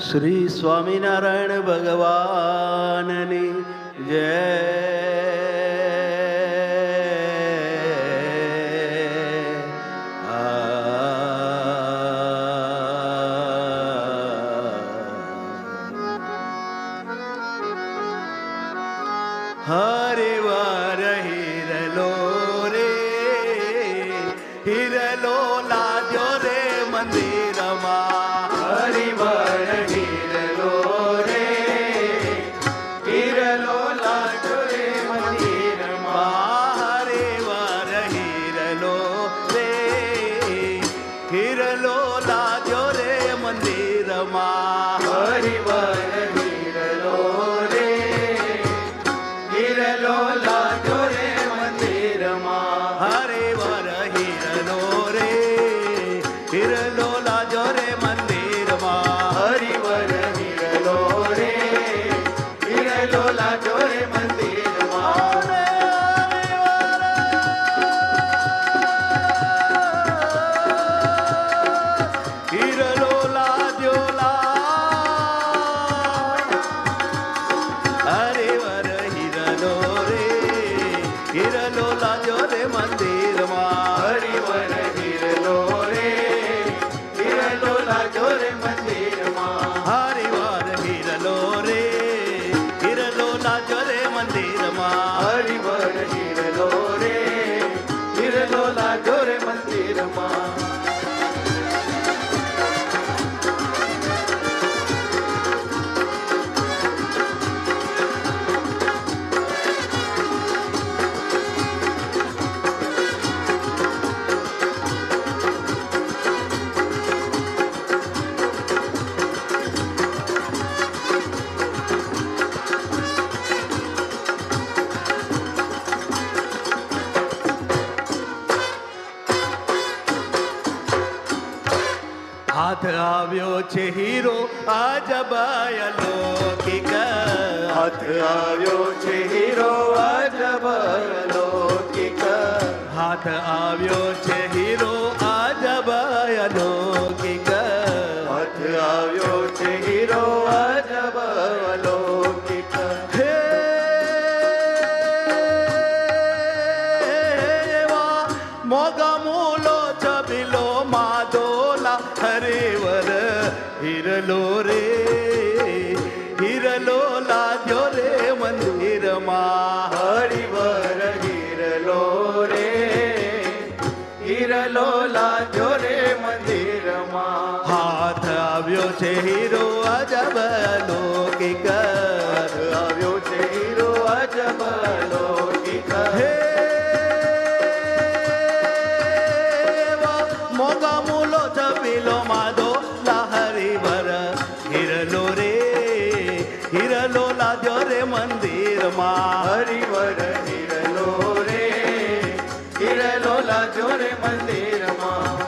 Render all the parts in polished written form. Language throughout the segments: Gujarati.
શ્રી સ્વામિનારાયણ ભગવાનની જય. હરિવાર હિરલો રે હિરલો લાજો રે મંદિરમાં. હરિવાર હિરલો રે હિરલો લાજો રે મંદિરમાં. હરિવાર હિરલો રે હિરલો લાજો રે મંદિરમાં. હરિવાર હિરલો રે હિરલો લાજો રે મંદિરમાં. હરિવાર હિરલો રે હિરલો લાજો રે મંદિરમાં. હરિવાર હિરલો રે હિરલો લાજો રે મંદિરમાં. હિરલો લાજો હરિવાર હિરલો રે હિરલો લાજો રે મંદિરમાં. હરિવાર હિરલો રે હિરલો લાજો રે મંદિરમાં. હરિવાર હિરલો રે હિરલો લાજો રે મંદિરમાં. હરિવાર હિરલો રે હિરલો લાજો રે મંદિરમાં. હાથ આવ્યો છે હીરો અજબ અલૌકિક. હાથ આવ્યો છે હીરો અજબ અલૌકિક. હાથ આવ્યો છે હીરો અજબ અલૌકિક. હાથ આવ્યો છે હીરો અજબ અલૌકિક. હે મોગા મૂલો છબીલો માધોલા. હરિવાર હિરલો રે હિરલો લાજો રે મંદિરમાં. હરિવાર હિરલો રે હિરલો લાજો રે મંદિરમાં. હાથ આવ્યો છે હીરો અજબ અલૌકિક. હાથ આવ્યો છે હીરો અજબ અલૌકિક. હે મોગા મૂલો છબીલો માધો લા. હરિવાર હિરલો રે હિરલો લાજો રે મંદિરમાં. હરિવાર હિરલો રે હિરલો લાજો રે મંદિરમાં.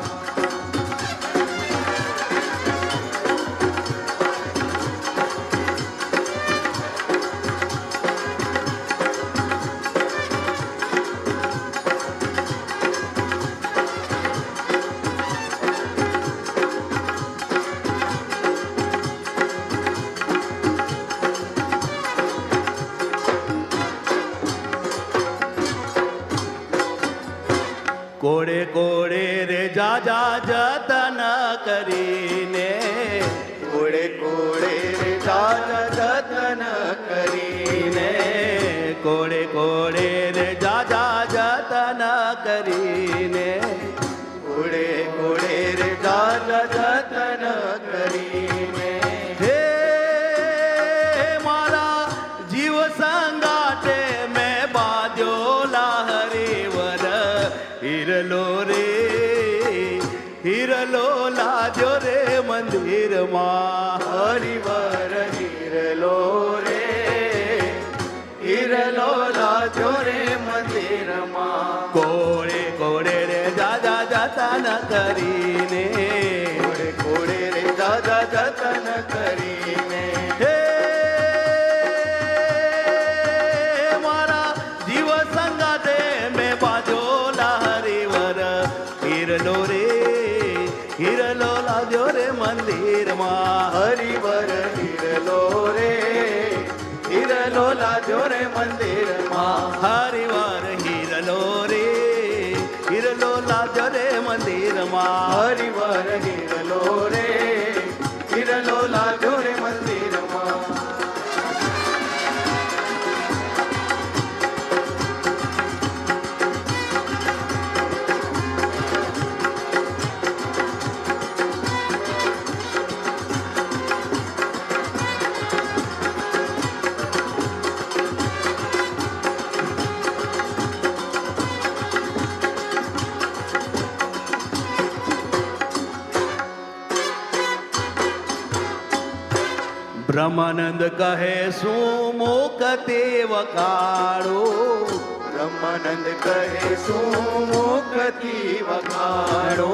કોડે કોડે રે જા જા જતન કરીને. કોડે કોડે રે જા જા જતન કરીને. કોડે કોડે રે જા જા જતન કરીને. કોડે કોડે રે જા જા જતન કરીને. હે મારા જીવ સંગાટે મેં બાંધ્યો લા. હરિવાર હિરલો રે હિરલો લાજો રે મંદિરમાં. હરિવાર હિરલો રે હિરલો લાજો રે મંદિરમાં. કોડે કોડે રે દાદા જતન કરીને. કોડે કોડે રે દાદા જતન કરીને. હે મંદિરમાં હરિવર હિરલો રે હિરલો લાજો રે મંદિરમાં હરિવાર હિરલો રે હિરલો લાજો રે મંદિરમાં હરિવર હિરલો રે હિરલો લાજો રે મંદિરમાં બ્રહ્માનંદ કહે શું મોકતે વકાળો બ્રહ્માનંદ કહે શું મુખથી વખાણો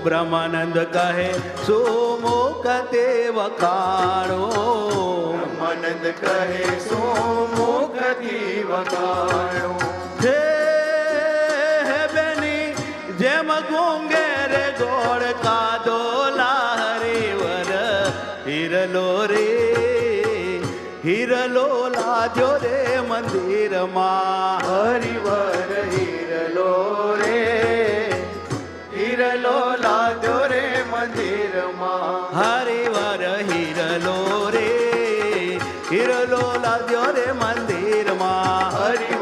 બ્રહ્માનંદ કહે શું મોકતે વકાળો બ્રહ્માનંદ કહે શું મુખથી વખાણો હે હે બેની જેમ ગોંગે રે ગોળ કાદો લાહરીવર હિરલો રે હિરલો લાજો રે મંદિરમાં હરિવર હિરલો રે હિરલો લાજો રે મંદિરમાં હરિવાર હિરલો રે હિરલો લાજો રે મંદિરમાં હરિ